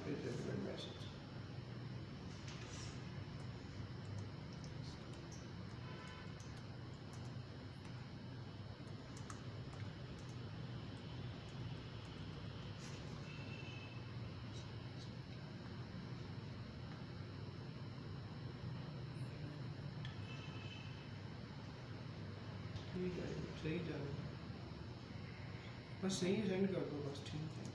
Relevant message. ठीक है, सही जा रहा है, बस सही सेंड कर दो बस, ठीक है।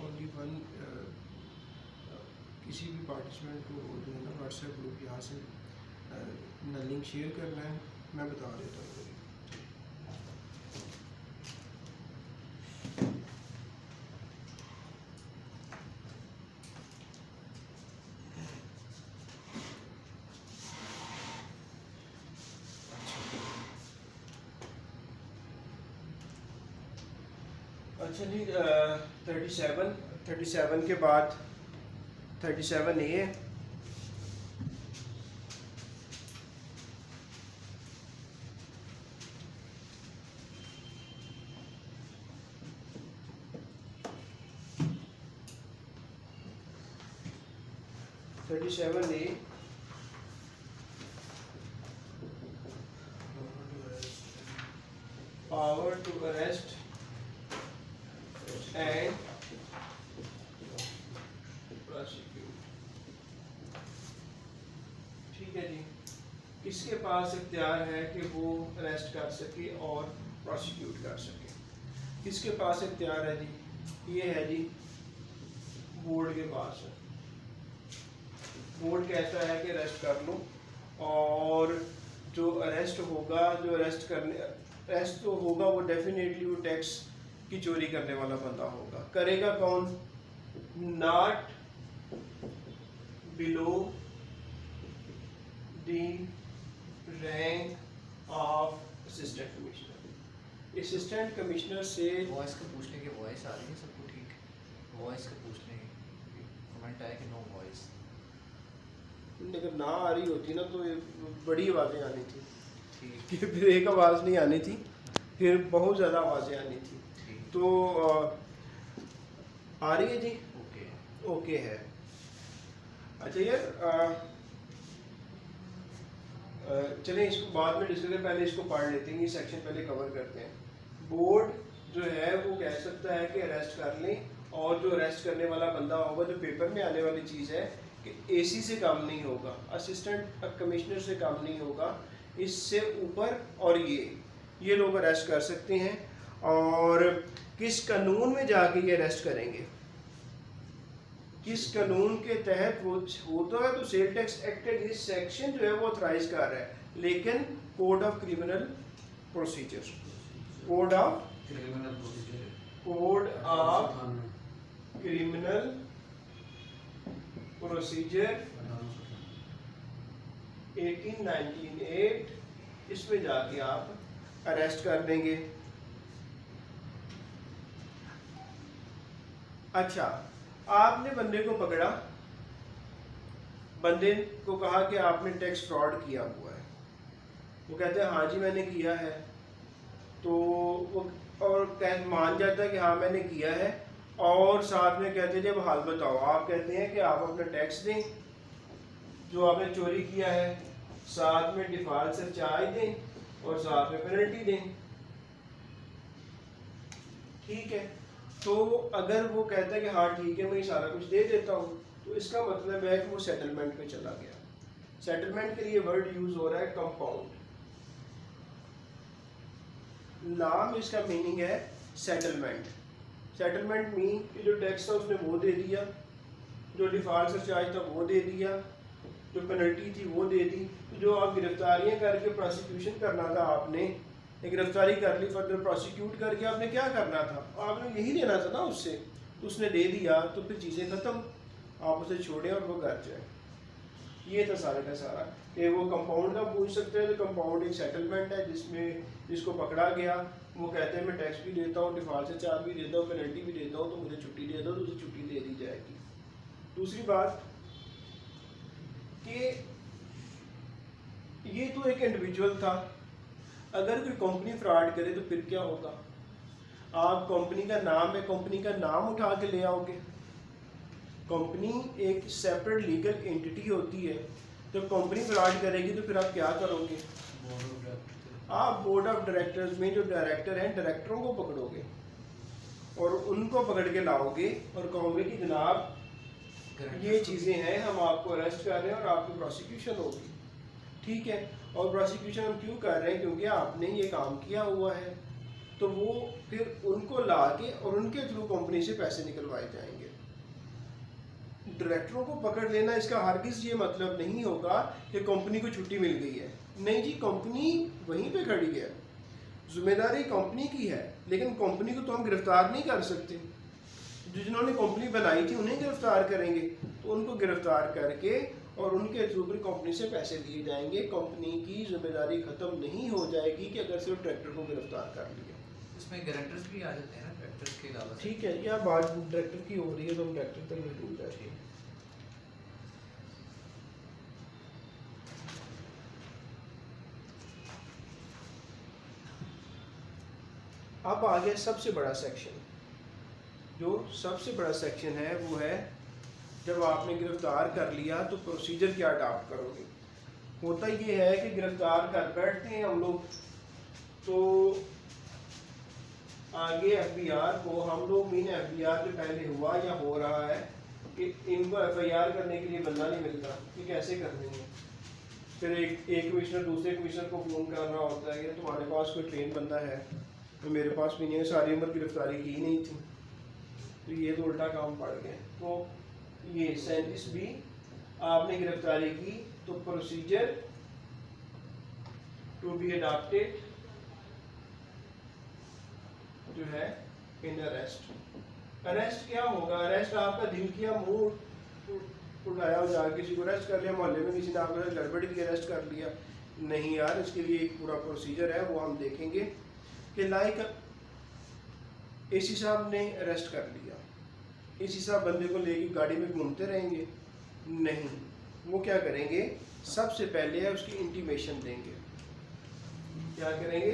ओनली वन, किसी भी पार्टिसिपेंट को जो है ना व्हाट्सएप ग्रुप यहाँ से ना लिंक शेयर करना है, मैं बता देता हूँ। अच्छा जी, 37 के बाद 37A है। Power to arrest and prosecute. ठीक है जी, किसके पास इख्तियार है कि वो अरेस्ट कर सके और प्रोसिक्यूट कर सके? किसके पास इख्तियार है जी? ये है जी बोर्ड के पास है। बोर्ड कहता है कि अरेस्ट कर लो, और जो अरेस्ट होगा, जो अरेस्ट तो होगा वो डेफिनेटली वो टैक्स की चोरी करने वाला बंदा होगा। करेगा कौन? Not below the rank of assistant commissioner. Assistant commissioner से वॉइस का पूछने की वॉइस आ रही है सबको? ठीक, वॉइस का पूछने की कमेंट आया कि नो वॉइस। अगर ना आ रही होती ना तो ये बड़ी आवाज़ें आनी थी, ठीक, कि फिर एक आवाज़ नहीं आनी थी, फिर बहुत ज़्यादा आवाज़ें आनी थी। तो आ रही है जी? ओके, ओके है। अच्छा यार, चलें इसको बाद में डिस्कस करें, पहले इसको पढ़ लेते हैं, ये सेक्शन पहले कवर करते हैं। बोर्ड जो है वो कह सकता है कि अरेस्ट कर लें, और जो अरेस्ट करने वाला बंदा होगा, जो पेपर में आने वाली चीज़ है कि एसी से काम नहीं होगा, असिस्टेंट कमिश्नर से काम नहीं होगा, इससे ऊपर, और ये लोग अरेस्ट कर सकते हैं। और किस कानून में जाके ये अरेस्ट करेंगे, किस कानून के तहत वो होता है? तो सेल टैक्स एक्ट ये सेक्शन जो है वो ऑथराइज कर रहा है, लेकिन code of criminal procedure, code of criminal procedure 1898, इसमें जाके आप अरेस्ट कर देंगे। अच्छा, आपने बंदे को पकड़ा, बंदे को कहा कि आपने टैक्स फ्रॉड किया हुआ है, वो कहते हैं हाँ जी मैंने किया है, तो वो और मान जाता है कि हाँ मैंने किया है, और साथ में कहते हैं जब हाल बताओ, आप कहते हैं कि आप अपना टैक्स दें जो आपने चोरी किया है, साथ में डिफॉल्ट सरचार्ज दें, और साथ में पेनल्टी दें। ठीक है, तो अगर वो कहता है कि हाँ ठीक है मैं सारा कुछ दे देता हूँ, तो इसका मतलब है कि वो सेटलमेंट पे चला गया। सेटलमेंट के लिए वर्ड यूज हो रहा है कंपाउंड। लॉ में इसका मीनिंग है सेटलमेंट। सेटलमेंट मीन कि जो टैक्स था उसने वो दे दिया, जो डिफॉल्ट सरचार्ज था वो दे दिया, जो पेनल्टी थी वो दे दी। तो जो आप गिरफ्तारियां करके प्रोसिक्यूशन करना था, आपने एक गिरफ्तारी कर ली, फर्दर प्रोसिक्यूट करके आपने क्या करना था? आपने यही लेना था ना उससे, तो उसने दे दिया, तो फिर चीज़ें ख़त्म। आप उसे छोड़ें और वो घर जाए। ये था सारा का सारा कि वो कंपाउंड का पूछ सकते हैं, तो कंपाउंड एक सेटलमेंट है जिसमें जिसको पकड़ा गया वो कहते हैं मैं टैक्स भी देता हूँ, डिफॉल्ट से चार्ज भी देता हूँ, पेनल्टी भी देता हूँ, तो मुझे छुट्टी दे दो, तो उसे छुट्टी दे दी जाएगी। दूसरी बात कि ये तो एक इंडिविजुअल था, अगर कोई कंपनी फ्रॉड करे तो फिर क्या होगा? आप कंपनी का नाम है, कंपनी का नाम उठा के ले आओगे। कंपनी एक सेपरेट लीगल एंटिटी होती है, जब कंपनी फ्रॉड करेगी तो फिर आप क्या करोगे? आप बोर्ड ऑफ डायरेक्टर्स में जो डायरेक्टर हैं, डायरेक्टरों को पकड़ोगे और उनको पकड़ के लाओगे और कहोगे कि जनाब ये चीज़ें हैं, हम आपको अरेस्ट कर रहे हैं और आपकी प्रोसिक्यूशन होगी। ठीक है, और प्रोसिक्यूशन हम क्यों कर रहे हैं? क्योंकि आपने ये काम किया हुआ है। तो वो फिर उनको ला के और उनके थ्रू कंपनी से पैसे निकलवाए जाएंगे। डायरेक्टरों को पकड़ लेना इसका हरगिज़ ये मतलब नहीं होगा कि कंपनी को छुट्टी मिल गई है। नहीं जी, कंपनी वहीं पे खड़ी है, जिम्मेदारी कंपनी की है, लेकिन कंपनी को तो हम गिरफ्तार नहीं कर सकते। जो जिन्होंने कंपनी बनाई थी उन्हें गिरफ्तार करेंगे, तो उनको गिरफ्तार करके और उनके थ्रू फिर कंपनी से पैसे दिए जाएंगे। कंपनी की जिम्मेदारी ख़त्म नहीं हो जाएगी कि अगर सिर्फ डायरेक्टर को गिरफ्तार कर लिया। इसमें डायरेक्टर्स भी आ जाते हैं ना, डायरेक्टर्स के अलावा। ठीक है, यह बात डायरेक्टर की हो रही है तो हम डायरेक्टर तक नहीं जाते हैं। अब आ गया सबसे बड़ा सेक्शन। जो सबसे बड़ा सेक्शन है वो है जब आपने गिरफ्तार कर लिया तो प्रोसीजर क्या अडॉप्ट करोगे। होता ये है कि गिरफ्तार कर बैठते हैं हम लोग, तो आगे एफबीआर को हम लोग मीन एफबीआर जो पहले हुआ या हो रहा है कि इनको एफआईआर करने के लिए बंदा नहीं मिलता कि कैसे कर देंगे। फिर एक कमिश्नर दूसरे कमिश्नर को फ़ोन करना होता है कि तुम्हारे पास कोई ट्रेन बंदा है, तो मेरे पास भी नहीं है, सारी उम्र गिरफ्तारी की नहीं थी, तो ये तो उल्टा काम पड़ गया। तो ये 37 भी आपने गिरफ्तारी की तो प्रोसीजर टू बी अडॉप्टेड जो है इन अरेस्ट। अरेस्ट क्या होगा? अरेस्ट आपका दिल किया मुंह उठाया और जाकर किसी को अरेस्ट कर लिया, मोहल्ले में किसी ने आपको गड़बड़ी की अरेस्ट कर लिया। नहीं यार, इसके लिए एक पूरा प्रोसीजर है, वो हम देखेंगे कि लाइक एसी साहब ने अरेस्ट कर लिया, एसी साहब बंदे को लेके गाड़ी में घूमते रहेंगे? नहीं, वो क्या करेंगे, सबसे पहले उसकी इंटीमेशन देंगे। क्या करेंगे?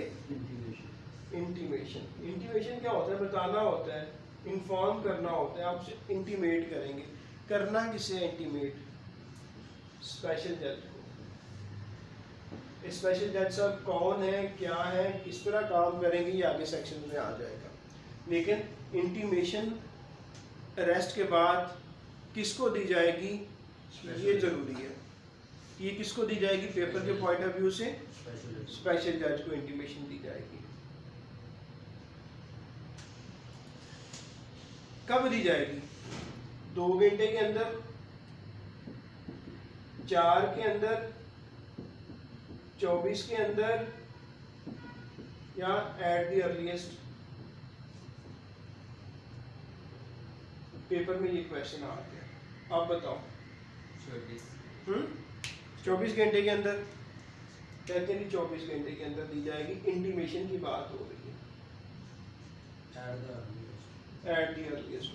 इंटीमेशन। इंटीमेशन क्या होता है? बताना होता है, इन्फॉर्म करना होता है, आपसे इंटीमेट करेंगे। करना किसे इंटीमेट? स्पेशल जज को। स्पेशल जज साहब कौन है, क्या है, किस तरह काम करेंगे, ये आगे सेक्शन में आ जाएगा। लेकिन इंटीमेशन अरेस्ट के बाद किसको दी जाएगी ये ज़रूरी है। ये किसको दी जाएगी पेपर के पॉइंट ऑफ व्यू से? स्पेशल जज को इंटीमेशन दी जाएगी। कब दी जाएगी? 2 घंटे के अंदर, 4 के अंदर, 24 के अंदर, या एट द अर्लीस्ट। पेपर में ये क्वेश्चन आ गया, आप बताओ। 24 घंटे के अंदर कहते हैं, 24 घंटे के अंदर दी जाएगी। इंटीमेशन की बात हो रही है, एट द अर्लीस्ट।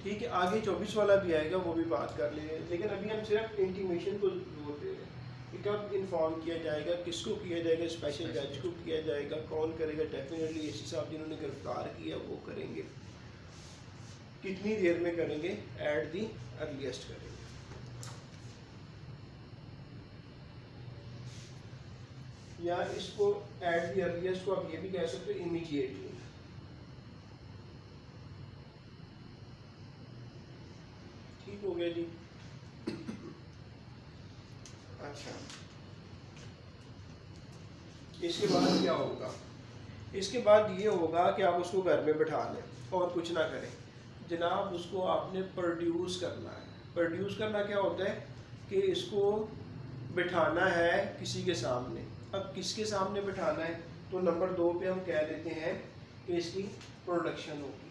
ठीक है, आगे 24 वाला भी आएगा, वो भी बात कर लेंगे, लेकिन अभी हम सिर्फ इंटीमेशन को जोर दे रहे हैं कि कब इन्फॉर्म किया जाएगा, किसको किया जाएगा, स्पेशल जज को किया जाएगा, कौन करेगा? डेफिनेटली एसी साहब जिन्होंने गिरफ्तार किया वो करेंगे। कितनी देर में करेंगे? एट दी अर्लीस्ट करेंगे। या इसको एट दी अर्लीस्ट को आप ये भी कह सकते हो इमीडिएटली। ठीक हो गया जी। अच्छा, इसके बाद क्या होगा? इसके बाद ये होगा कि आप उसको घर में बैठा लें और कुछ ना करें जनाब, उसको आपने प्रोड्यूस करना है। प्रोड्यूस करना क्या होता है कि इसको बिठाना है किसी के सामने। अब किसके सामने बिठाना है? तो नंबर 2 पे हम कह देते हैं कि इसकी प्रोडक्शन होगी।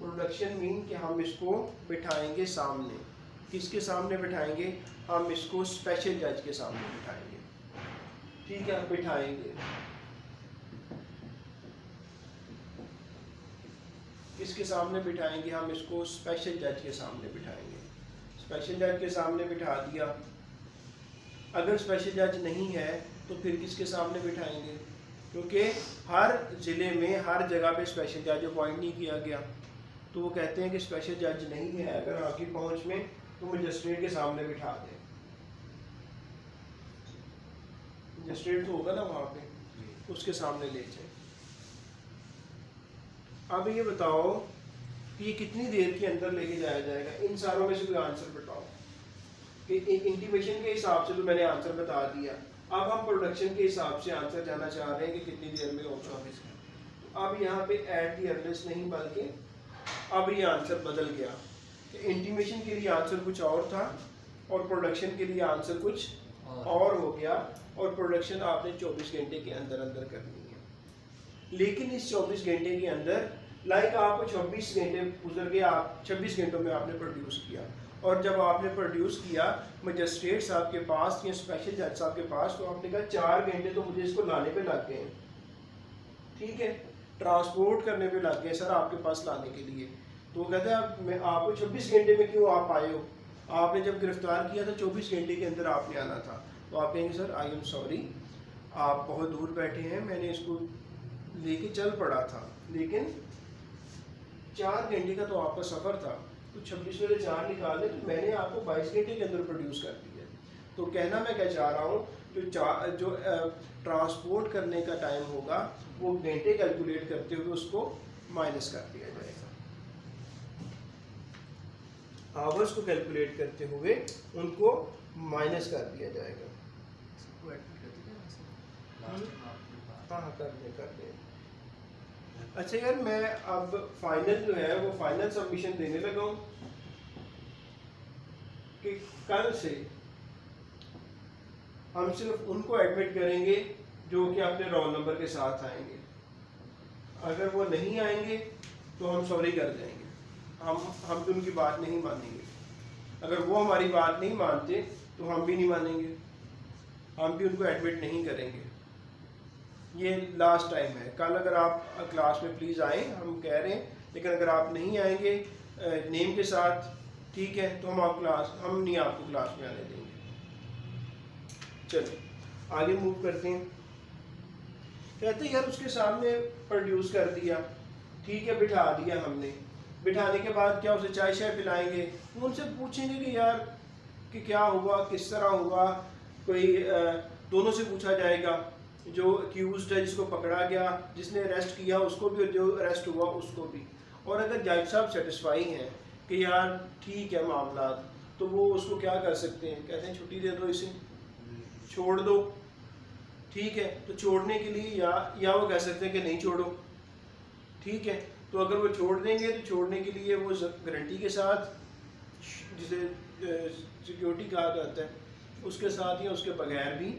प्रोडक्शन मीन कि हम इसको बिठाएंगे सामने। किसके सामने बिठाएंगे? हम इसको स्पेशल जज के सामने बिठाएंगे। ठीक है, बिठाएंगे। किसके सामने बिठाएंगे? हम इसको स्पेशल जज के सामने बिठाएंगे। स्पेशल जज के सामने बिठा दिया। अगर स्पेशल जज नहीं है तो फिर किसके सामने बिठाएंगे? क्योंकि हर ज़िले में हर जगह पे स्पेशल जज अपॉइंट नहीं किया गया, तो वो कहते हैं कि स्पेशल जज नहीं है अगर आपकी पहुंच में, तो मजिस्ट्रेट के सामने बिठा दें। मजिस्ट्रेट तो होगा ना वहाँ पे, उसके सामने ले जाए। अब ये बताओ कि ये कितनी देर के अंदर लेके जाया जाएगा? इन सारों में से कोई आंसर बताओ। कि इंटीमेशन के हिसाब से तो मैंने आंसर बता दिया, अब हम प्रोडक्शन के हिसाब से आंसर जाना चाह रहे हैं कि कितनी देर में होगा। अब यहाँ पे एट दी अर्लिएस्ट नहीं, बल्कि अब ये आंसर बदल गया कि इंटीमेशन के लिए आंसर कुछ और था और प्रोडक्शन के लिए आंसर कुछ और हो गया, और प्रोडक्शन आपने 24 घंटे के अंदर अंदर करनी है। लेकिन इस 24 घंटे के अंदर आपको 26 घंटे गुजर गए, आप 26 घंटों में आपने प्रोड्यूस किया, और जब आपने प्रोड्यूस किया मजिस्ट्रेट साहब के पास या स्पेशल जज साहब के पास, तो आपने कहा 4 घंटे तो मुझे इसको लाने पे लग गए। ठीक है, ट्रांसपोर्ट करने पे लग गए सर आपके पास लाने के लिए। तो वो कहते हैं मैं आपको 26 घंटे में क्यों आप आए हो? आपने जब गिरफ्तार किया था 24 घंटे के अंदर आपने आना था। तो आप कहेंगे सर आई एम सॉरी, आप बहुत दूर बैठे हैं, मैंने इसको लेके चल पड़ा था, लेकिन 4 घंटे का तो आपका सफ़र था, तो 26 में से 4 निकाले तो मैंने आपको 22 घंटे के अंदर प्रोड्यूस कर दिया। तो कहना मैं क्या चाह रहा हूँ, जो ट्रांसपोर्ट करने का टाइम होगा वो घंटे कैलकुलेट करते हुए उसको माइनस कर दिया जाएगा, आवर्स को कैलकुलेट करते हुए उनको माइनस कर दिया जाएगा। हाँ कर दे। अच्छा यार, मैं अब फाइनल जो है वो फाइनल सबमिशन देने लगा हूँ कि कल से हम सिर्फ उनको एडमिट करेंगे जो कि अपने रोल नंबर के साथ आएंगे। अगर वो नहीं आएंगे तो हम सॉरी कर देंगे, हम भी उनकी बात नहीं मानेंगे। अगर वो हमारी बात नहीं मानते तो हम भी नहीं मानेंगे, हम भी उनको एडमिट नहीं करेंगे। ये लास्ट टाइम है। कल अगर आप क्लास में प्लीज़ आएँ, हम कह रहे हैं, लेकिन अगर आप नहीं आएंगे नेम के साथ, ठीक है, तो हम नहीं आपको क्लास में आने देंगे। चलो आगे मूव करते हैं। कहते हैं यार उसके सामने प्रोड्यूस कर दिया, ठीक है, बिठा दिया हमने। बिठाने के बाद क्या उसे चाय शाय पिलाएंगे, उनसे पूछेंगे कि यार कि क्या हुआ, किस तरह हुआ, कोई दोनों से पूछा जाएगा, जो अक्यूज्ड है जिसको पकड़ा गया, जिसने अरेस्ट किया उसको भी, और जो अरेस्ट हुआ उसको भी। और अगर जज साहब सेटिस्फाई हैं कि यार ठीक है मामला, तो वो उसको क्या कर सकते हैं, कहते हैं छुट्टी दे दो, इसे छोड़ दो। ठीक है, तो छोड़ने के लिए या वो कह सकते हैं कि नहीं छोड़ो। ठीक है, तो अगर वो छोड़ देंगे तो छोड़ने के लिए वो गारंटी के साथ, जिसे सिक्योरिटी कहा जाता है, उसके साथ या उसके बगैर भी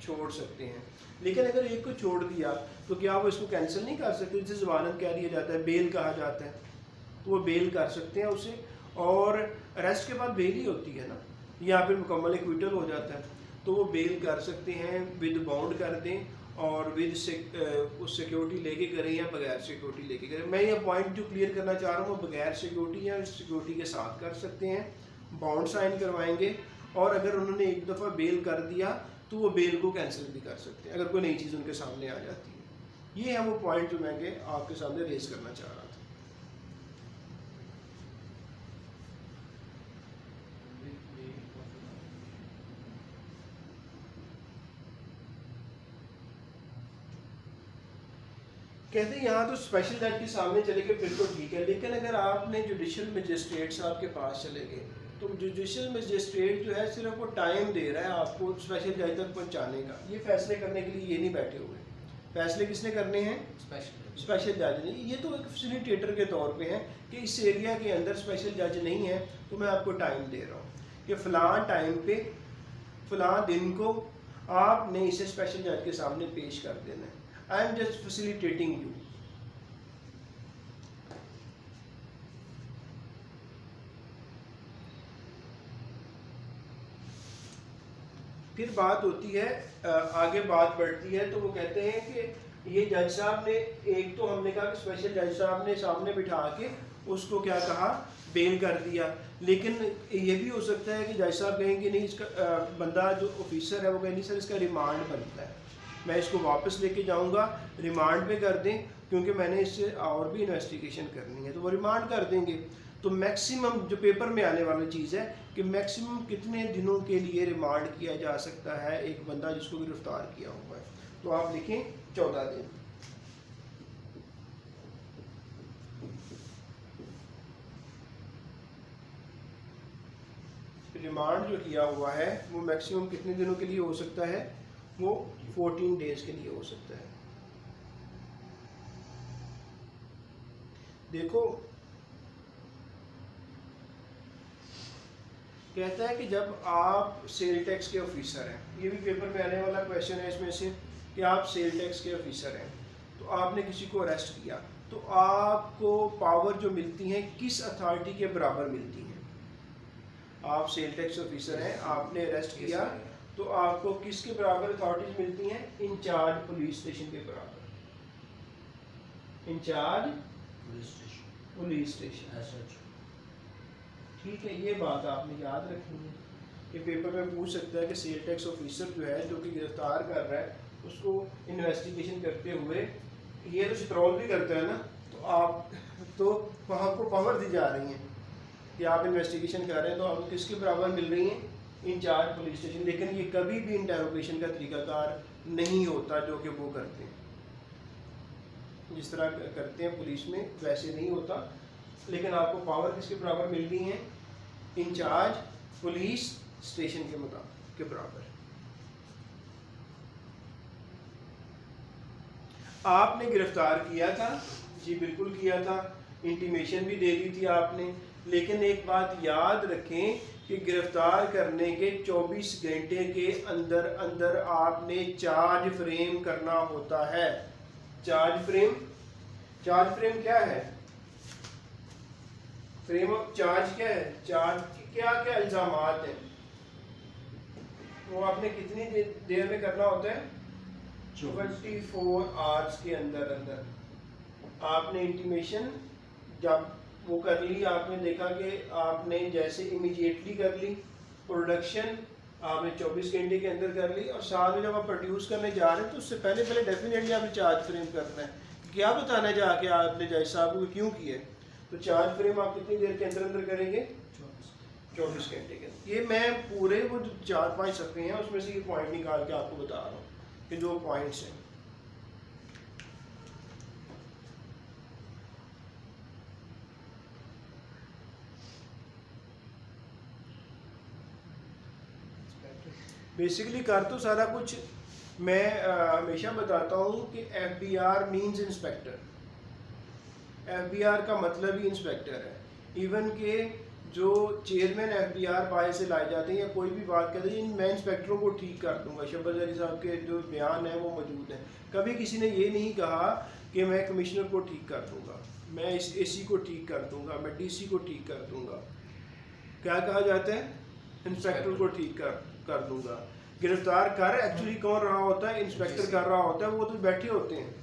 छोड़ सकते हैं। लेकिन अगर एक को छोड़ दिया तो क्या वो इसको कैंसिल नहीं कर सकते? जिसे ज़मानत कह दिया जाता है, बेल कहा जाता है, तो वो बेल कर सकते हैं उसे, और अरेस्ट के बाद बेल ही होती है ना, या फिर मुकम्मल एक्विटल हो जाता है, तो वो बेल कर सकते हैं, विद बाउंड कर दें, और विद उस सिक्योरिटी लेके करें या बगैर सिक्योरिटी लेके करें। मैं ये पॉइंट जो क्लियर करना चाह रहा हूँ, बगैर सिक्योरिटी या सिक्योरिटी के साथ कर सकते हैं, बाउंड साइन करवाएंगे, और अगर उन्होंने एक दफ़ा बेल कर दिया तो वो बेल को कैंसिल भी कर सकते हैं अगर कोई नई चीज़ उनके सामने आ जाती है। ये है वो पॉइंट जो मैं आपके सामने रेज करना चाह रहा था। कहते हैं यहाँ तो स्पेशल जज के सामने चले गए फिर तो ठीक है, लेकिन अगर आपने जुडिशल मजिस्ट्रेट साहब के पास चले गए तो जुडिशल मजिस्ट्रेट जो है सिर्फ वो टाइम दे रहा है आपको स्पेशल जज तक पहुँचाने का। ये फैसले करने के लिए ये नहीं बैठे हुए, फैसले किसने करने हैं? स्पेशल जज ने। ये तो एक फैसिलिटेटर के तौर पे है कि इस एरिया के अंदर स्पेशल जज नहीं है, तो मैं आपको टाइम दे रहा हूँ कि फ़लाँ टाइम पे फ़लाँ दिन को आपने इसे स्पेशल जज के सामने पेश कर देना है। I am just facilitating you. फिर बात होती है आगे बात बढ़ती है, तो वो कहते हैं कि ये जज साहब ने, एक तो हमने कहा कि स्पेशल जज साहब ने सामने बिठा के उसको क्या कहा, बेल कर दिया। लेकिन ये भी हो सकता है कि जज साहब कहें कि नहीं, इसका बंदा जो ऑफिसर है वो कहें नहीं सर इसका रिमांड बनता है, मैं इसको वापस लेके जाऊंगा, रिमांड पे कर दें क्योंकि मैंने इससे और भी इन्वेस्टिगेशन करनी है, तो वो रिमांड कर देंगे। तो मैक्सिमम जो पेपर में आने वाली चीज़ है कि मैक्सिमम कितने दिनों के लिए रिमांड किया जा सकता है एक बंदा जिसको गिरफ्तार किया हुआ है, तो आप लिखें 14 दिन। रिमांड जो किया हुआ है वो मैक्सिमम कितने दिनों के लिए हो सकता है, वो 14 डेज के लिए हो सकता है। देखो कहता है कि जब आप सेल टैक्स के ऑफिसर हैं, ये भी पेपर में आने वाला क्वेश्चन है इसमें से, कि आप सेल टैक्स के ऑफिसर हैं तो आपने किसी को अरेस्ट किया, तो आपको पावर जो मिलती हैं किस अथॉरिटी के बराबर मिलती हैं। आप सेल टैक्स ऑफिसर हैं, आपने अरेस्ट किया, तो आपको किसके बराबर अथॉरिटीज मिलती हैं, इंचार्ज पुलिस स्टेशन के बराबर, इंचार्ज पुलिस स्टेशन। ठीक है, ये बात आपने याद रखनी है कि पेपर में पूछ सकता है कि सेल टैक्स ऑफिसर जो है जो कि गिरफ्तार कर रहा है उसको इन्वेस्टिगेशन करते हुए, ये तो सिट्रोल भी करता है ना, तो आप तो आपको पावर दी जा रही है कि आप इन्वेस्टिगेशन कर रहे हैं, तो आपको किसके बराबर मिल रही हैं, इंचार्ज पुलिस स्टेशन। लेकिन ये कभी भी इंटेरोगेशन का तरीकाकार नहीं होता जो कि वो करते हैं, जिस तरह करते हैं पुलिस में वैसे नहीं होता, लेकिन आपको पावर किसके बराबर मिल रही है, इंचार्ज पुलिस स्टेशन के बराबर। आपने गिरफ्तार किया था, जी बिल्कुल किया था, इंटीमेशन भी दे दी थी आपने, लेकिन एक बात याद रखें कि गिरफ्तार करने के 24 घंटे के अंदर अंदर आपने चार्ज फ्रेम करना होता है। चार्ज फ्रेम क्या है, फ्रेम ऑफ चार्ज क्या है, चार्ज क्या क्या इल्जामात हैं, वो आपने कितनी देर में करना होता है, 24 आवर्स के अंदर अंदर। आपने इंटीमेशन जब वो कर ली, आपने देखा कि आपने जैसे इमीडिएटली कर ली, प्रोडक्शन आपने 24 घंटे के अंदर कर ली, और साथ में जब आप प्रोड्यूस करने जा रहे हैं तो उससे पहले डेफिनेटली आपने चार्ज फ्रेम करना है, क्या बताना है जाके आपने जज साहब को क्यों किए। तो चार्ज फ्रेम आप कितनी देर के अंदर अंदर करेंगे, 24 घंटे के अंदर। ये मैं पूरे वो जो 4-5 सफ़े हैं उसमें से ये पॉइंट निकाल के आपको बता रहा हूँ कि जो पॉइंट्स हैं। बेसिकली कर तो सारा कुछ मैं हमेशा बताता हूँ कि FBI मीन्स इंस्पेक्टर, FBI का मतलब ही इंस्पेक्टर है। इवन के जो चेयरमैन FBI बाहर से लाए जाते हैं या कोई भी बात कहते हैं, मैं इंस्पेक्टरों को ठीक कर दूंगा, शहबाज अली साहब के जो बयान है वो मौजूद है। कभी किसी ने ये नहीं कहा कि मैं कमिश्नर को ठीक कर दूंगा, मैं इस AC को ठीक कर दूंगा, मैं DC को ठीक कर दूंगा। क्या कहा जाता है, इंस्पेक्टर को ठीक कर दूंगा। गिरफ्तार कर एक्चुअली कौन रहा होता है, इंस्पेक्टर कर रहा होता है, वो तो बैठे होते हैं।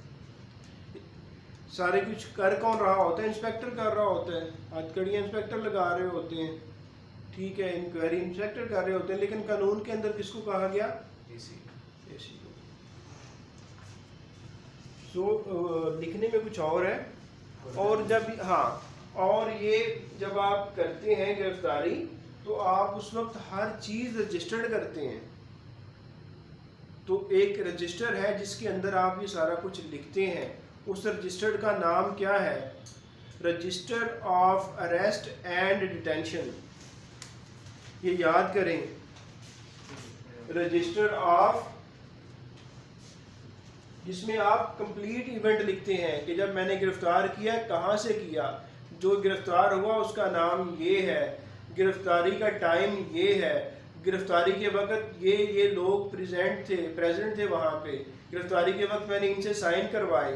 सारे कुछ कर कौन रहा होता है, इंस्पेक्टर कर रहा होता है, हथकड़ियाँ इंस्पेक्टर लगा रहे होते हैं, ठीक है, इंक्वायरी इंस्पेक्टर कर रहे होते हैं। लेकिन कानून के अंदर किसको कहा गया, AC को। तो लिखने में कुछ और है, और जब और ये जब आप करते हैं गिरफ्तारी तो आप उस वक्त हर चीज़ रजिस्टर्ड करते हैं। तो एक रजिस्टर है जिसके अंदर आप ये सारा कुछ लिखते हैं, उस रजिस्टर का नाम क्या है, register of arrest and detention. ये याद करें, रजिस्टर ऑफ, जिसमें आप कंप्लीट इवेंट लिखते हैं कि जब मैंने गिरफ्तार किया, कहाँ से किया, जो गिरफ्तार हुआ उसका नाम ये है, गिरफ्तारी का टाइम ये है, गिरफ्तारी के वक्त ये लोग प्रेजेंट थे वहाँ पे, गिरफ्तारी के वक्त मैंने इनसे साइन करवाए।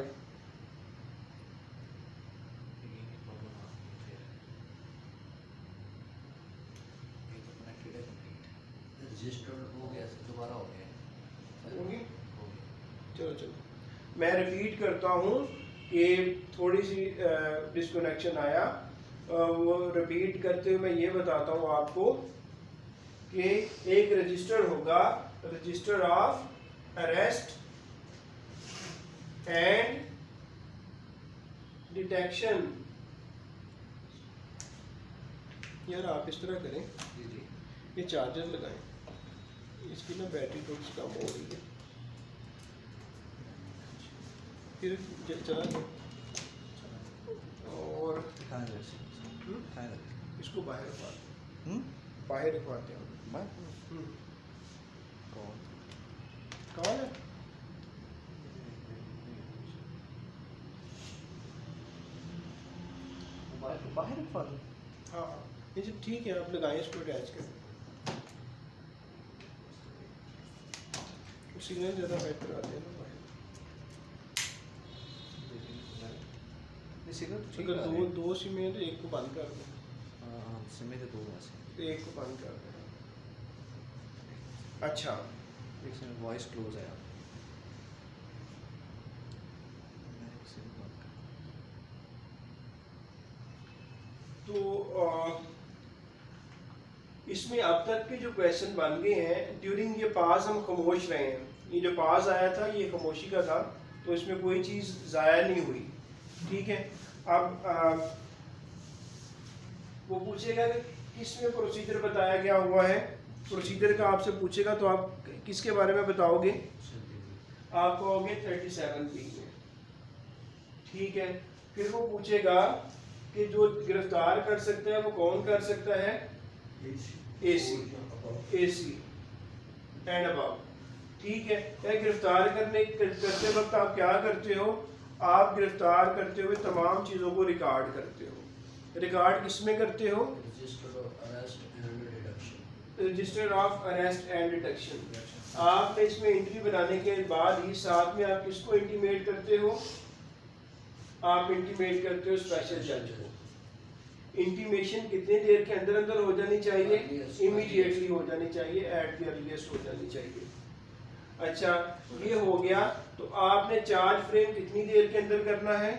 रजिस्टर्ड हो गया, दोबारा हो गया। होगी? हो गया। चलो चलो मैं रिपीट करता हूँ कि थोड़ी सी डिस्कनेक्शन आया। वो रिपीट करते हुए मैं ये बताता हूँ आपको कि एक रजिस्टर होगा, register of arrest and detection. यार आप इस तरह करें, जी जी। ये चार्जर लगाएं, इसकी ना बैटरी थोड़ी कम हो रही है, फिर चला दो और दिखाएं जैसे। इसको बाहर रखवाते हैं, हम्म। बाहर रखवाते हैं। कौन? कौन है? बाहर रखवा दो। हाँ ये सब ठीक है, आप लगाएं, इसको अटैच करें, सिग्नल ज़्यादा बेहतर आते हैं ना बाहर। सिग्नल तो ठीक अगर आ दो रहे हैं। दो सिम है तो एक को बंद कर दो, हाँ, सिम तो दो वैसे। तो एक को बंद कर दो। अच्छा इसमें वॉइस क्लोज है। मैं सिम बंद कर। तो इसमें अब तक के जो क्वेश्चन बन गए हैं, ड्यूरिंग ये पास हम खामोश रहे हैं, ये जो पास आया था ये खामोशी का था, तो इसमें कोई चीज़ ज़ाया नहीं हुई, ठीक है। अब वो पूछेगा कि किसमें प्रोसीजर बताया गया हुआ है, प्रोसीजर का आपसे पूछेगा तो आप किसके बारे में बताओगे? आप कहोगे 37B में, ठीक है। फिर वो पूछेगा कि जो गिरफ्तार कर सकता है वो कौन कर सकता है? एसी एंड अबव, ठीक है। या गिरफ्तार करते वक्त आप क्या करते हो? आप गिरफ्तार करते हुए तमाम चीज़ों को रिकॉर्ड करते हो। रिकॉर्ड किसमें करते हो? Register of arrest and detection. आपने इसमें एंट्री बनाने के बाद ही साथ में आप किसको इंटीमेट करते हो? आप इंटीमेट करते हो स्पेशल जज को। इंटीमेशन कितने देर के अंदर अंदर हो जानी चाहिए? इमीडिएटली हो जानी चाहिए, एट द अर्लीस्ट हो जानी चाहिए। अच्छा ये हो गया, तो आपने चार्ज फ्रेम कितनी देर के अंदर करना है?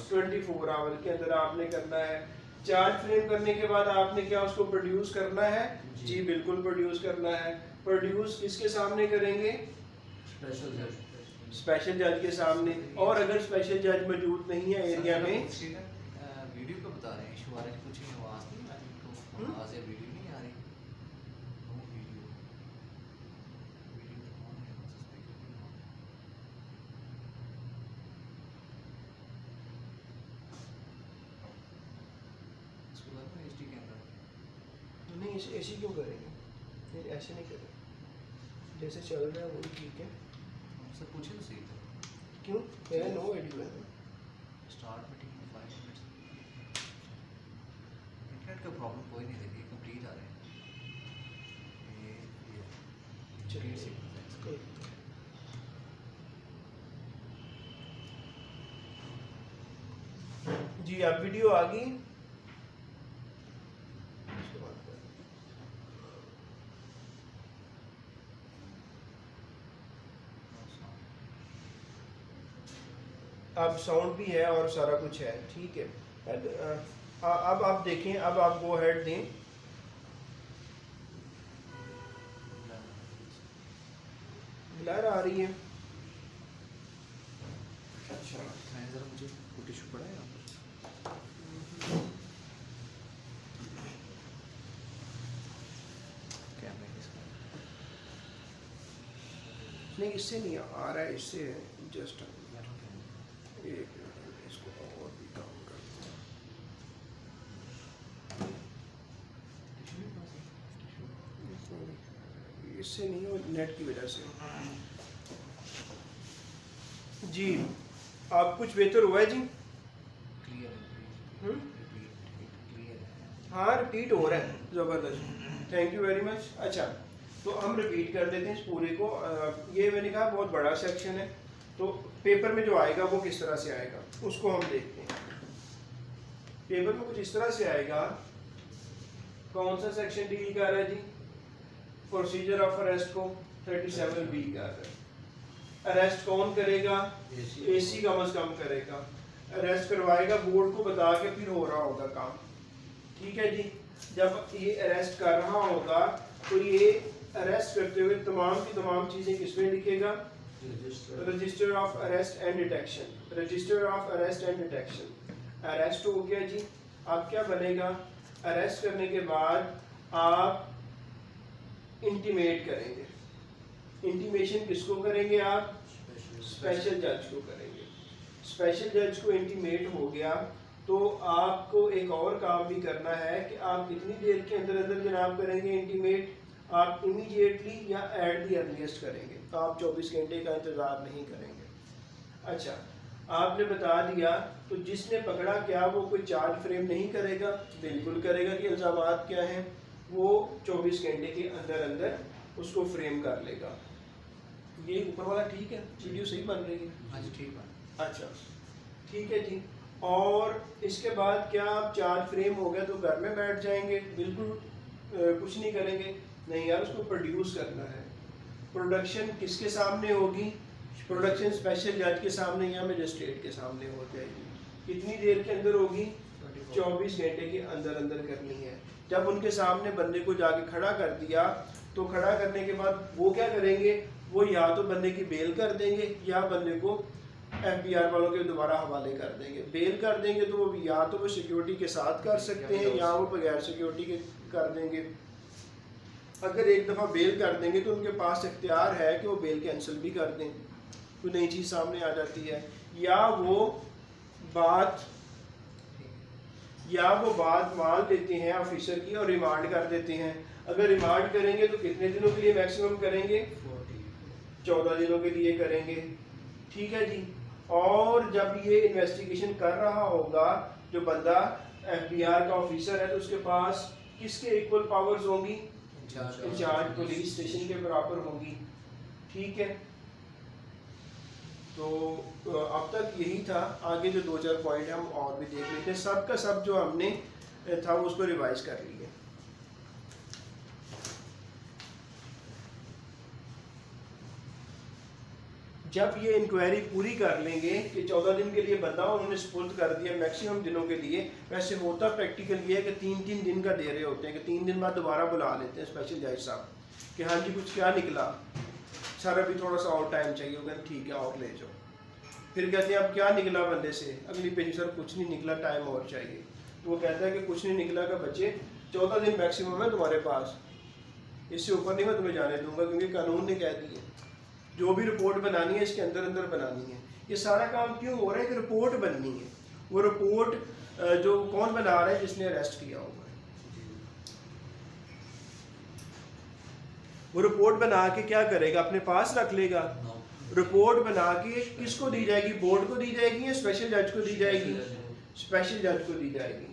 24 आवर के अंदर आपने करना है। चार्ज फ्रेम करने के बाद आपने क्या उसको प्रोड्यूस करना है? जी बिल्कुल प्रोड्यूस करना है। प्रोड्यूस किसके सामने करेंगे? स्पेशल जज के सामने। और अगर स्पेशल जज मौजूद नहीं है एरिया में, वीडियो को बता रहे हैं, इशू आ रहा है कुछ नहीं, आवाज़ नहीं आ रही, तो आवाज़ या वीडियो नहीं आ रही। नो वीडियो, वीडियो तो ऑन है, बस स्पीकर भी ऑन है। इसको लगता है HD कैमरा नहीं ऐसे क्यों करेंगे? नहीं ऐसे नहीं करेंगे, जैसे चल रहा है वही ठीक है। हमसे पूछे तो सही था। क्यों? मेरा नो वीडियो है। Start meeting 5 minutes. इंटरनेट का प्रॉब्लम कोई नहीं, देखिए कंप्लीट आ रहे हैं ये चलिए। सिग्नल है इसका। जी अब वीडियो आ गई। अब साउंड भी है और सारा कुछ है, ठीक है। अब आप देखें, अब आप गो हेड दें। ब्लर आ रही है। अच्छा मैं ज़रा, मुझे टिश्यू पड़ा है यहाँ पर। कैमरे इसका नहीं इससे नहीं आ रहा है, इससे जस्ट एक मिनट, इसको और भी काम करते हैं। इससे नहीं हो, नेट की वजह से। जी आप कुछ बेहतर हुआ है जी? क्लियर है, क्लियर है। हाँ रिपीट हो रहा है, ज़बरदस्त, थैंक यू वेरी मच। अच्छा तो हम रिपीट कर देते हैं इस पूरे को। ये मैंने कहा बहुत बड़ा सेक्शन है, तो पेपर में जो आएगा वो किस तरह से आएगा उसको हम देखते हैं। पेपर में कुछ इस तरह से आएगा। कौन सा सेक्शन डील कर रहा है जी? प्रोसीजर ऑफ अरेस्ट को 37B का अरेस्ट कौन करेगा? एसी कम से कम करेगा, अरेस्ट करवाएगा, बोर्ड को बता के फिर हो रहा होगा काम। ठीक है जी। जब ये अरेस्ट कर रहा होगा तो ये अरेस्ट करते हुए तमाम की तमाम चीजें किसमें लिखेगा? Register of arrest and detection, register of arrest and detection. Arrest हो गया जी, अब क्या बनेगा? अरेस्ट करने के बाद आप इंटीमेट करेंगे। इंटीमेशन किसको करेंगे आप? स्पेशल जज को करेंगे। स्पेशल जज को इंटीमेट हो गया तो आपको एक और काम भी करना है कि आप कितनी देर के अंदर अंदर जनाब करेंगे इंटीमेट? आप इमीडिएटली या एट दी अर्लीस्ट करेंगे, तो आप 24 घंटे का इंतज़ार नहीं करेंगे। अच्छा, आपने बता दिया तो जिसने पकड़ा क्या वो कोई चार्ज फ्रेम नहीं करेगा? बिल्कुल करेगा कि इल्ज़ामात क्या हैं, वो 24 घंटे के अंदर अंदर उसको फ्रेम कर लेगा। ये ऊपर वाला ठीक है? वीडियो सही बन रही है? हाँ जी ठीक है। अच्छा ठीक है जी। और इसके बाद क्या आप चार्ज फ्रेम हो गया तो घर में बैठ जाएंगे? बिल्कुल कुछ नहीं करेंगे, नहीं यार, उसको प्रोड्यूस करना है। प्रोडक्शन किसके सामने होगी? प्रोडक्शन स्पेशल जज के सामने या मजिस्ट्रेट के सामने हो जाएगी। कितनी देर के अंदर होगी? 24 घंटे के अंदर अंदर करनी है। जब उनके सामने बंदे को जाके खड़ा कर दिया तो खड़ा करने के बाद वो क्या करेंगे? वो या तो बंदे की बेल कर देंगे या बंदे को FBI वालों के दोबारा हवाले कर देंगे। बेल कर देंगे तो वो या तो वो सिक्योरिटी के साथ कर सकते हैं या वो बगैर सिक्योरिटी के कर देंगे। अगर एक दफ़ा बेल कर देंगे तो उनके पास इख्तियार है कि वो बेल कैंसिल भी कर दें, कोई नई चीज़ सामने आ जाती है, या वो बात मान लेते हैं ऑफिसर की और रिमांड कर देते हैं। अगर रिमांड करेंगे तो कितने दिनों के लिए मैक्सिमम करेंगे? 14 दिनों के लिए करेंगे। ठीक है जी। और जब ये इन्वेस्टिगेशन कर रहा होगा जो बंदा FBI का ऑफिसर है तो उसके पास किसके इक्वल पावर्स होंगी? इंचार्ज पुलिस स्टेशन के बराबर होंगी। ठीक है, तो अब तक यही था। आगे जो 2-4 पॉइंट हम और भी देख लेते हैं। सब का सब जो हमने था उसको रिवाइज कर लिए। जब ये इंक्वायरी पूरी कर लेंगे कि 14 दिन के लिए बंदा उन्होंने स्पुर्द कर दिया मैक्सिमम दिनों के लिए, वैसे होता प्रैक्टिकल ये है कि 3-3 दिन का दे रहे होते हैं कि 3 दिन बाद दोबारा बुला लेते हैं स्पेशल जज साहब कि हाँ जी कुछ क्या निकला सर, अभी थोड़ा सा और टाइम चाहिए होगा, ठीक है और ले जाओ। फिर कहते हैं अब क्या निकला बंदे से? अगली पेज सर कुछ नहीं निकला, टाइम और चाहिए। तो वो कहता है कि कुछ नहीं निकला का बच्चे 14 दिन मैक्सिमम है तुम्हारे पास, इससे ऊपर नहीं मैं तुम्हें जाने दूंगा क्योंकि कानून ने कह दिया जो भी रिपोर्ट बनानी है इसके अंदर अंदर बनानी है। ये सारा काम क्यों हो रहा है कि रिपोर्ट बननी है। वो रिपोर्ट जो कौन बना रहा है? जिसने अरेस्ट किया हुआ है। वो रिपोर्ट बना के क्या करेगा? अपने पास रख लेगा। रिपोर्ट बना के किसको दी जाएगी? बोर्ड को दी जाएगी या स्पेशल जज को दी जाएगी? स्पेशल जज को दी जाएगी।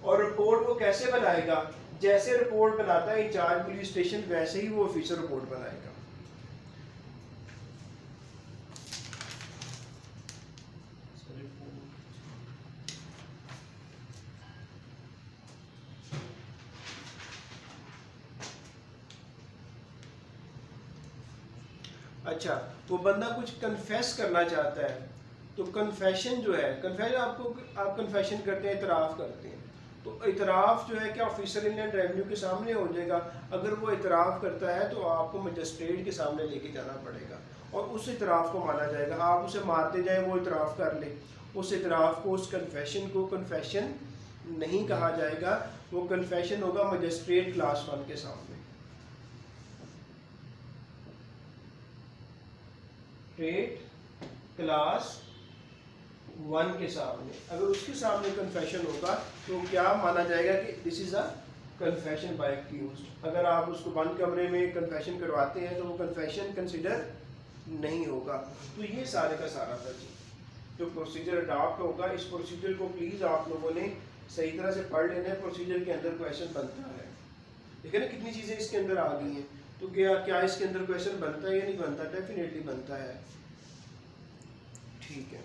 और रिपोर्ट वो कैसे बनाएगा? जैसे रिपोर्ट बनाता है इंचार्ज पुलिस स्टेशन वैसे ही वो ऑफिसर रिपोर्ट बनाएगा। अच्छा, वो बंदा कुछ कन्फेस करना चाहता है तो कन्फेशन जो है, कन्फेशन आप कन्फेशन करते हैं, इतराफ़ करते हैं, तो इतराफ़ जो है क्या ऑफिसर इनलैंड रेवेन्यू के सामने हो जाएगा? अगर वो इतराफ़ करता है तो आपको मजिस्ट्रेट के सामने लेके जाना पड़ेगा और उस इतराफ़ को माना जाएगा। आप उसे मारते जाए वो इतराफ़ कर ले, उस इतराफ़ को, उस कन्फेशन को कन्फेशन नहीं कहा जाएगा, वो कन्फेशन होगा मजिस्ट्रेट क्लास 1 के सामने। स्टेट क्लास 1 के सामने अगर उसके सामने कन्फेशन होगा तो क्या माना जाएगा कि this is a confession by accused. अगर आप उसको बंद कमरे में कन्फेशन करवाते हैं तो वो कन्फेशन कंसिडर नहीं होगा। तो ये सारे का सारा था जी जो प्रोसीजर अडॉप्ट होगा। इस प्रोसीजर को प्लीज़ आप लोगों ने सही तरह से पढ़ लेना है। प्रोसीजर के अंदर क्वेश्चन बनता है, देखिए ना कितनी चीज़ें इसके अंदर आ गई हैं। तो क्या इसके अंदर क्वेश्चन बनता है या नहीं बनता? डेफिनेटली बनता है। ठीक है,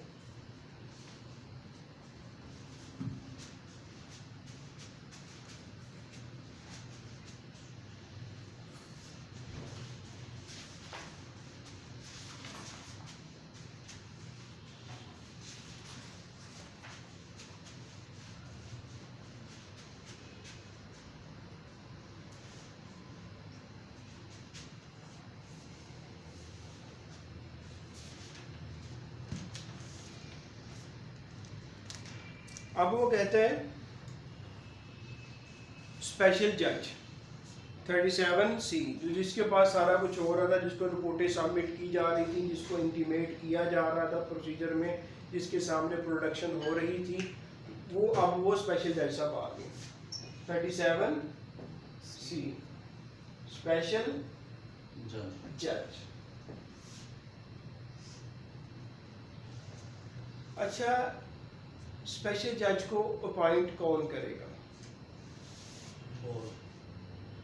अब वो कहता है स्पेशल जज 37C, जो जिसके पास सारा कुछ हो रहा था, जिसको रिपोर्टें सबमिट की जा रही थी, जिसको इंटीमेट किया जा रहा था प्रोसीजर में, जिसके सामने प्रोडक्शन हो रही थी, वो अब वो स्पेशल जज साहब आ गए। 37C स्पेशल जज। अच्छा, स्पेशल जज को अपॉइंट कौन करेगा?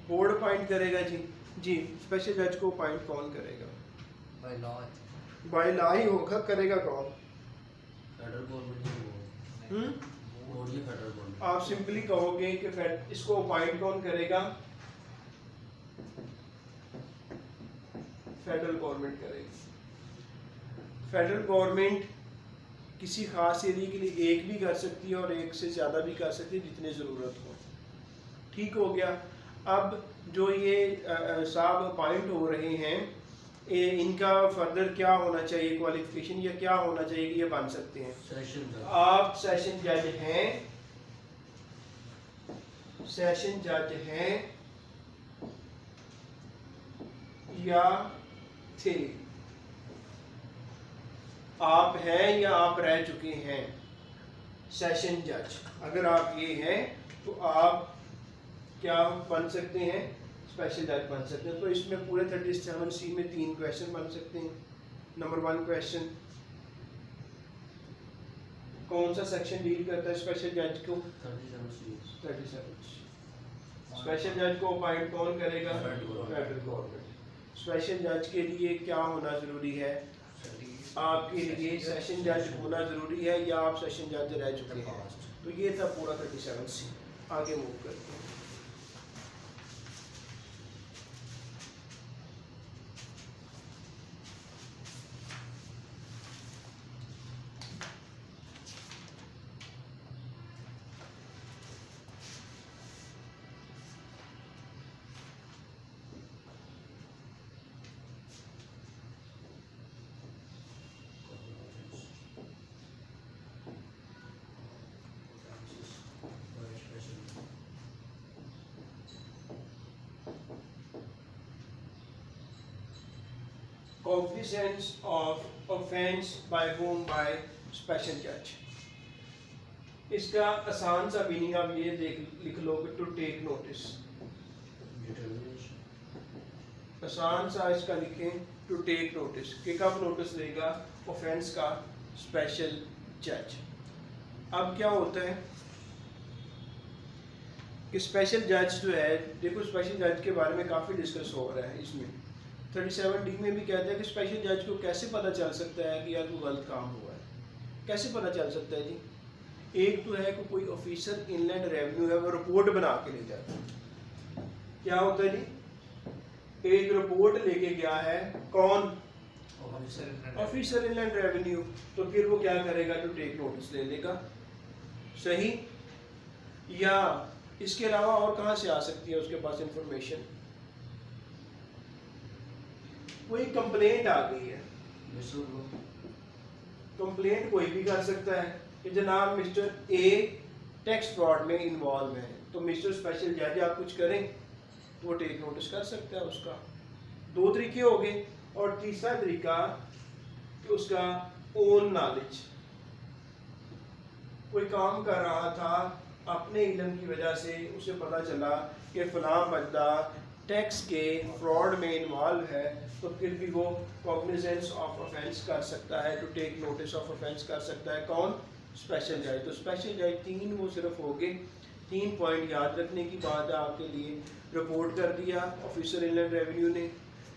बोर्ड अपॉइंट करेगा जी। जी, स्पेशल जज को अपॉइंट कौन करेगा? बाय लॉ बाय लॉ ही होगा, करेगा कौन? फेडरल गवर्नमेंट हम्म बोर्ड ये फेडरल गवर्नमेंट। आप सिंपली कहोगे कि इसको अपॉइंट कौन करेगा? फेडरल गवर्नमेंट करेगी। फेडरल गवर्नमेंट किसी खास एरिया के लिए एक भी कर सकती है और एक से ज़्यादा भी कर सकती है, जितनी ज़रूरत हो। ठीक हो गया। अब जो ये साहब अपॉइंट हो रहे हैं, इनका फर्दर क्या होना चाहिए, क्वालिफिकेशन या क्या होना चाहिए कि ये बन सकते हैं? सेशन जज। आप सेशन जज हैं, सेशन जज हैं या थे? आप हैं या आप रह चुके हैं सेशन जज? अगर आप ये हैं तो आप क्या बन सकते हैं? स्पेशल जज बन सकते हैं। तो इसमें पूरे 37C में 3 क्वेश्चन बन सकते हैं। नंबर 1 क्वेश्चन, कौन सा सेक्शन डील करता है स्पेशल जज को? 37। स्पेशल जज को अपॉइंट कौन करेगा? Federal government. स्पेशल जज के लिए क्या होना जरूरी है? आपके लिए सेशन जज होना जरूरी है या आप सेशन जज रह चुके हैं? तो ये था पूरा 37C। आगे मूव करते हैं। Cognizance of offense by whom? By special judge। इसका आसान सा मीनिंग आप ये लिख लोगे, टू टेक नोटिस। आसान सा इसका लिखें, टू टेक नोटिस, कि कब नोटिस लेगा ऑफेंस का स्पेशल जज। अब क्या होता है कि स्पेशल जज जो है, देखो स्पेशल जज के बारे में काफ़ी डिस्कस हो रहा है इसमें। 37D में भी कहते हैं कि स्पेशल जज को कैसे पता चल सकता है कि यार कोई गलत काम हुआ है? कैसे पता चल सकता है जी? एक तो है कि कोई ऑफिसर इनलैंड रेवेन्यू है, वो रिपोर्ट बना के ले जाता है। क्या होता है जी? एक रिपोर्ट लेके गया है, कौन? Officer inland revenue. तो फिर वो क्या करेगा? टू टेक नोटिस ले लेगा। सही? या इसके अलावा और कहाँ से आ सकती है उसके पास इंफॉर्मेशन? कोई कंप्लेंट आ गई है, कंप्लेंट कोई भी कर सकता है कि जनाब मिस्टर ए टैक्स फ्रॉड में इन्वॉल्व है, तो मिस्टर स्पेशल जज आप कुछ करें, तो वो टेक नोटिस कर सकता है उसका। 2 तरीके हो गए। और तीसरा तरीका कि उसका ओन नॉलेज, कोई काम कर रहा था, अपने इल्म की वजह से उसे पता चला कि फलां बंदा टैक्स के फ्रॉड में इन्वॉल्व है, तो फिर भी वो कॉग्निजेंस ऑफ ऑफेंस कर सकता है, to take notice of offence कर सकता है। कौन? स्पेशल जज। तो स्पेशल जज 3 वो सिर्फ हो गए। 3 पॉइंट याद रखने की बात है आपके लिए। रिपोर्ट कर दिया ऑफिसर इनलैंड रेवेन्यू ने,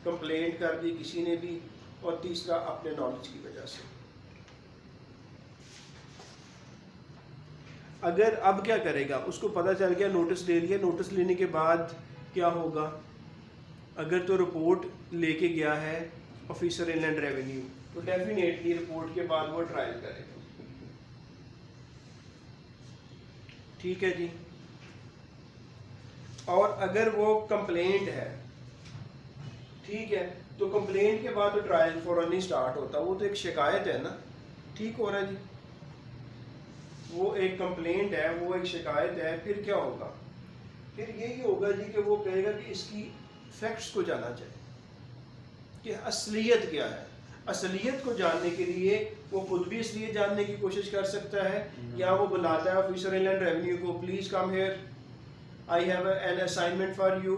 कंप्लेंट कर दी किसी ने भी, और तीसरा अपने नॉलेज की वजह से। अगर अब क्या करेगा? उसको पता चल गया, नोटिस ले लिया, नोटिस लेने के बाद क्या होगा? अगर तो रिपोर्ट लेके गया है ऑफिसर इनलैंड रेवेन्यू, तो डेफिनेटली रिपोर्ट के बाद वो ट्रायल करेगा। ठीक है जी। और अगर वो कंप्लेंट है, ठीक है, तो कंप्लेंट के बाद तो ट्रायल फौरन नहीं स्टार्ट होता, वो तो एक शिकायत है ना। ठीक हो रहा है जी? वो एक कंप्लेंट है, वो एक शिकायत है, फिर क्या होगा? फिर यही होगा जी कि वो कहेगा कि इसकी फैक्ट्स को जाना चाहिए कि असलियत क्या है। असलियत को जानने के लिए वो खुद भी इसलिए जानने की कोशिश कर सकता है, या वो बुलाता है ऑफिसर इनलैंड रेवेन्यू को, please come here, I have an assignment for you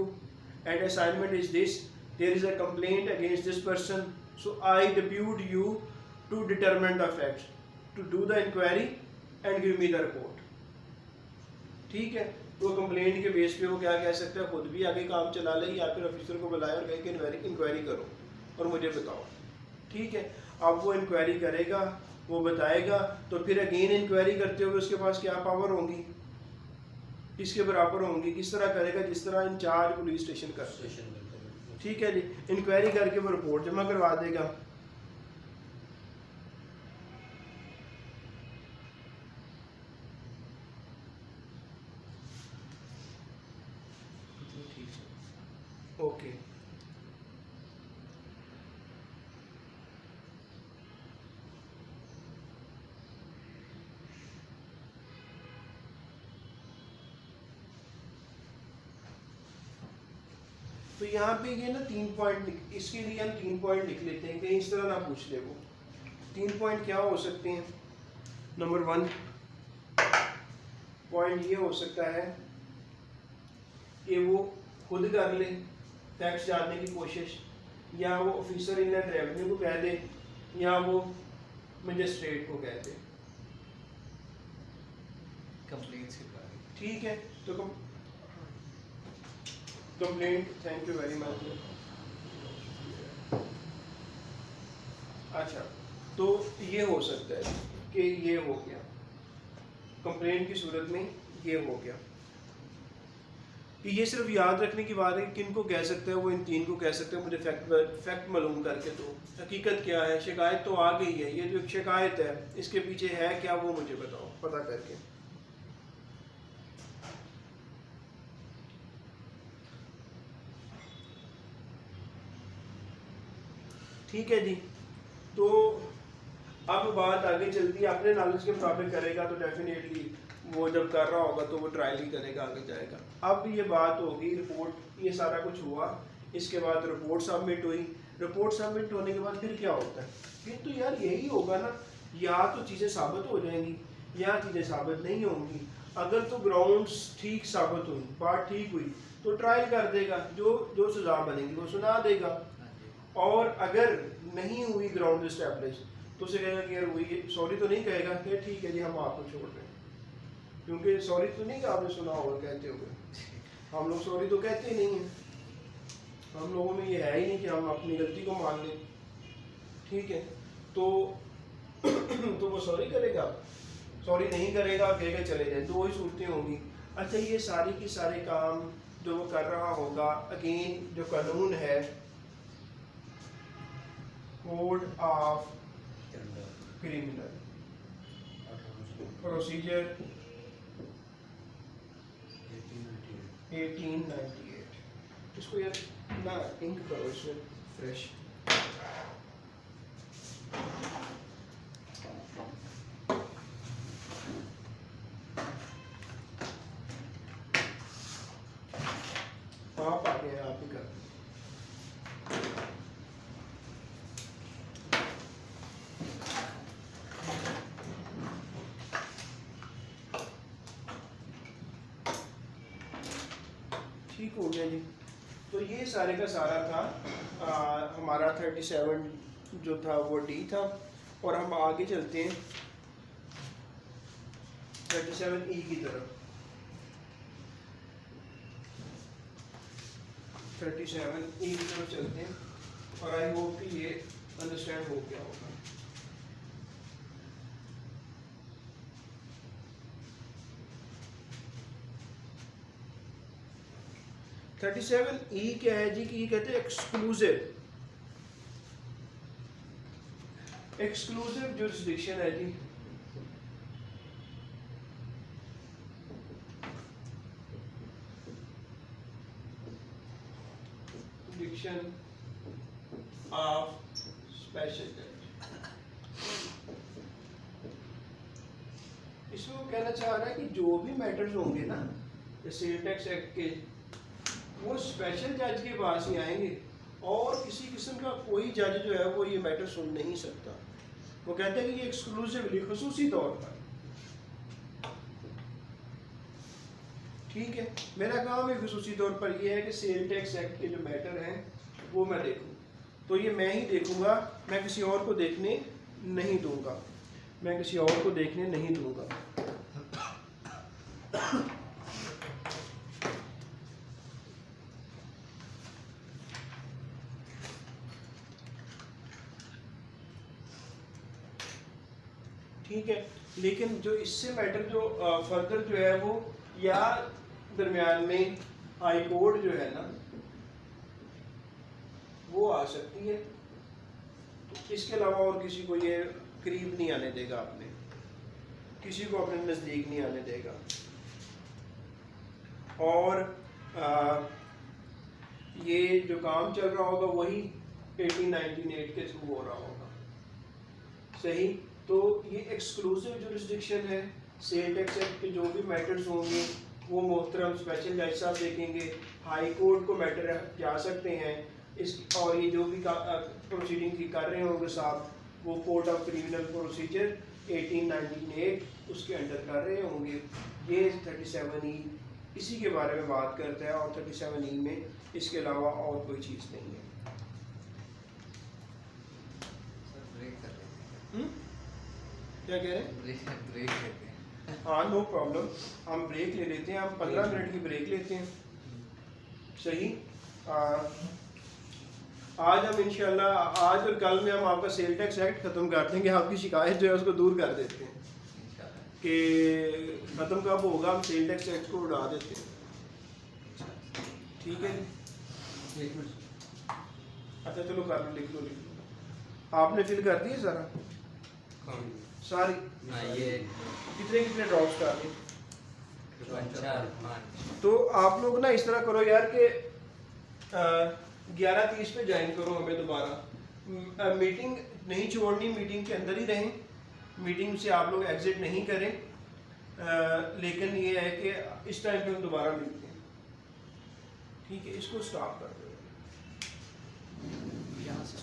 and assignment is this, there is a complaint against this person, so I depute you to determine the facts, to do the inquiry and give me the report. ठीक है, तो complaint के base पे वो क्या कह सकता है, खुद भी आगे काम चला ले या फिर ऑफिसर को बुलाए और कहे कि इंक्वायरी करो और मुझे बताओ। ठीक है, अब वो इंक्वायरी करेगा, वो बताएगा, तो फिर अगेन इंक्वायरी करते हुए उसके पास क्या पावर होंगी, किसके बराबर होंगी, किस तरह करेगा, जिस तरह इंचार्ज पुलिस स्टेशन करते हैं। स्टेशन करते हैं। ठीक है जी, इंक्वायरी करके वो रिपोर्ट जमा करवा देगा। तो ठीक है। ओके, तो यहाँ पे ये ना 3 पॉइंट, इसके लिए हम 3 पॉइंट लिख लेते हैं, कहीं इस तरह ना पूछ ले वो। 3 पॉइंट क्या हो सकते हैं? नंबर 1 पॉइंट ये हो सकता है कि वो खुद कर ले टैक्स जानने की कोशिश, या वो ऑफिसर इनलैंड रेवेन्यू को कह दे, या वो मजिस्ट्रेट को कह दे। कंप्लेंट्स के बारे में। ठीक है, तो complaint, thank you very much. अच्छा, तो ये हो सकता है कि ये हो गया, कंप्लेंट की सूरत में ये हो गया। कि ये सिर्फ याद रखने की बात है कि किन को कह सकते हैं, वो इन 3 को कह सकते हैं, मुझे फैक्ट मालूम करके दो, हकीकत क्या है, शिकायत तो आ गई है, ये जो शिकायत है इसके पीछे है क्या, वो मुझे बताओ पता करके। ठीक है जी, तो अब बात आगे चलती है, अपने नॉलेज के मुताबिक करेगा तो डेफिनेटली वो जब कर रहा होगा तो वो ट्रायल ही करेगा, आगे जाएगा। अब ये बात होगी रिपोर्ट, ये सारा कुछ हुआ, इसके बाद रिपोर्ट सबमिट हुई, रिपोर्ट सबमिट होने के बाद फिर क्या होता है? फिर तो यार यही होगा ना, या तो चीज़ें साबित हो जाएंगी या चीज़ें साबित नहीं होंगी। अगर तो ग्राउंड्स ठीक साबित हुई, बात ठीक हुई, तो ट्रायल कर देगा, जो जो सजा बनेगी वो सुना देगा। हाँ जी। और अगर नहीं हुई ग्राउंड इस्टेब्लिश तो उसे कहेगा कि यार हुई, सॉरी तो नहीं कहेगा कि ठीक है जी हम आपको छोड़ रहे हैं, क्योंकि सॉरी तो नहीं आपने सुना होगा कहते हुए, हम लोग सॉरी तो कहते ही नहीं हैं, हम लोगों में ये है ही नहीं कि हम अपनी गलती को मान लें। ठीक है, तो तो वो सॉरी करेगा, सॉरी नहीं करेगा, कहेगा चले जाए, 2 ही सूरतें होंगी। अच्छा, ये सारी की सारे काम जो वो कर रहा होगा, अगेन जो कानून है कोड ऑफ क्रिमिनल प्रोसीजर 1898, इसको यार ना इंक करो इसमें फ्रेश। आप आ गए, आप ही कर। ठीक हो गया जी, तो ये सारे का सारा था हमारा 37 जो था वो डी था, और हम आगे चलते हैं 37E की तरफ। 37E की तरफ चलते हैं, और आई होप कि ये अंडरस्टैंड हो गया होगा। थर्टी सेवन ई क्या है जी? कि ये कहते हैं एक्सक्लूसिव जुरिस्डिक्शन है जी। डिक्शन ऑफ स्पेशल जज। इसमें वो कहना चाह रहा है कि जो भी मैटर्स होंगे ना सेल टैक्स एक्ट के, वो स्पेशल जज के पास ही आएंगे और किसी किस्म का कोई जज जो है वो ये मैटर सुन नहीं सकता। वो कहते हैं कि ये एक्सक्लूसिवली खुसूसी तौर पर, ठीक है, मेरा काम है खुसूसी तौर पर ये है कि सेल टैक्स एक्ट के जो मैटर हैं वो मैं देखूँ, तो ये मैं ही देखूँगा, मैं किसी और को देखने नहीं दूँगा, मैं किसी और को देखने नहीं दूँगा। ठीक है, लेकिन जो इससे मैटर जो फर्दर जो है वो या दरमियान में हाई कोर्ट जो है ना वो आ सकती है, तो इसके अलावा और किसी को ये करीब नहीं आने देगा, आपने किसी को अपने नज़दीक नहीं आने देगा। और ये जो काम चल रहा होगा वही 1898 के थ्रू हो रहा होगा, सही। तो ये एक्सक्लूसिव जुरिस्डिक्शन है, सेल टैक्स एक्ट के जो भी मैटर्स होंगे वो मोहतरम स्पेशल जज साहब देखेंगे, हाई कोर्ट को मैटर जा सकते हैं इस, और ये जो भी प्रोसीडिंग कर रहे होंगे साहब वो कोर्ट ऑफ क्रिमिनल प्रोसीजर 1898 उसके अंडर कर रहे होंगे। ये 37E इसी के बारे में बात करता है और 37E में इसके अलावा और कोई चीज़ नहीं है। सर ब्रेक कर लेते हैं। क्या कह रहे हैं? ब्रेक लेते हैं। हाँ नो प्रॉब्लम, हम ब्रेक ले लेते हैं, हम 15 मिनट की ब्रेक लेते हैं, सही। आज हम इंशाल्लाह आज और कल में हम आपका सेल टैक्स एक्ट ख़त्म कर देंगे, आपकी शिकायत जो है उसको दूर कर देते हैं कि ख़त्म कब होगा, हम सेल टैक्स एक्ट को उड़ा देते हैं, ठीक है। एक मिनट। अच्छा चलो कर लो, लिख लो। आपने फिल कर दिए सारा, सारी हाँ ये कितने कितने ड्रॉप्स कर दिए? 5 तो आप लोग ना इस तरह करो यार कि 11:30 पे ज्वाइन करो हमें दोबारा। मीटिंग नहीं छोड़नी, मीटिंग के अंदर ही रहें, मीटिंग से आप लोग एग्जिट नहीं करें। लेकिन ये है कि इस टाइम पे हम दोबारा मिलते हैं, ठीक है। इसको स्टॉप कर दो, यहाँ से